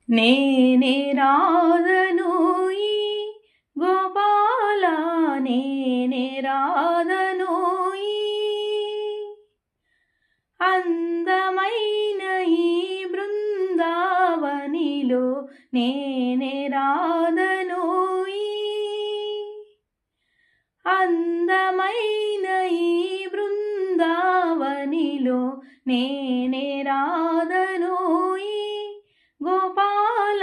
నేనే రాధనోయి గోపాల నేనే రాధనోయి అందమైన ఈ బృందావనిలో నేనే రాధనోయి అందమైన ఈ బృందావనిలో నేనే రాధనోయి గోపాల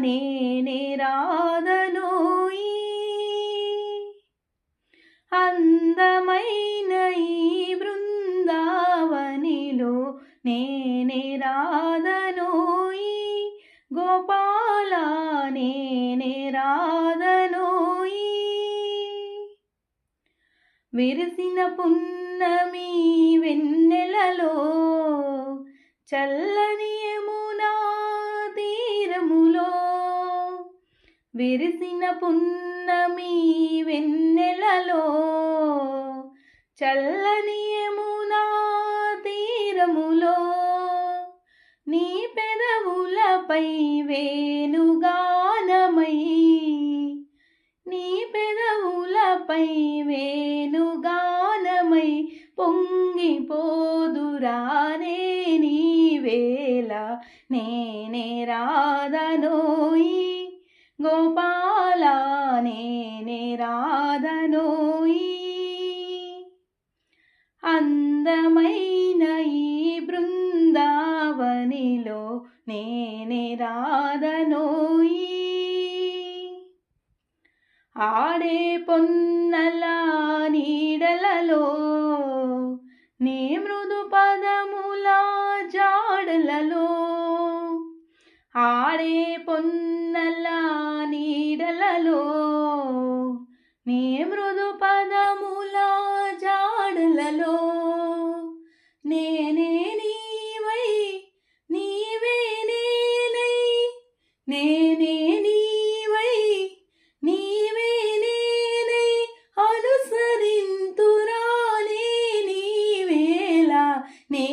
నేనే రాధనోయి అందమైన ఈ బృందావనిలో నేనే రాధనోయి గోపాల నేనే రాధనోయి విరిసిన పున్నమి వెన్నెలలో చల్లని యమునా తీరములో విరిసిన పున్నమి వెన్నెలలో చల్లని యమునా తీరములో నీ పెదవులపై వేణుగానమై నీ పెదవులపై వేణుగానమై పొంగిపోదురానే నీ వేళ నేనే రాధనోయి గోపాల నేనే రాధనోయి అందమైన ఈ బృందావనిలో నేనే రాధనోయి ఆడే పొన్నల నీడలలో నీ మృదు పదముల జాడలలో ఆడే పొన్నల నీడలలో నీ మృదు పదముల జాడలలో నేనే నీవై నీవే నేనై నేనే నీవై నీవే నేనై అనుసరింతురానే నీ వేళ నే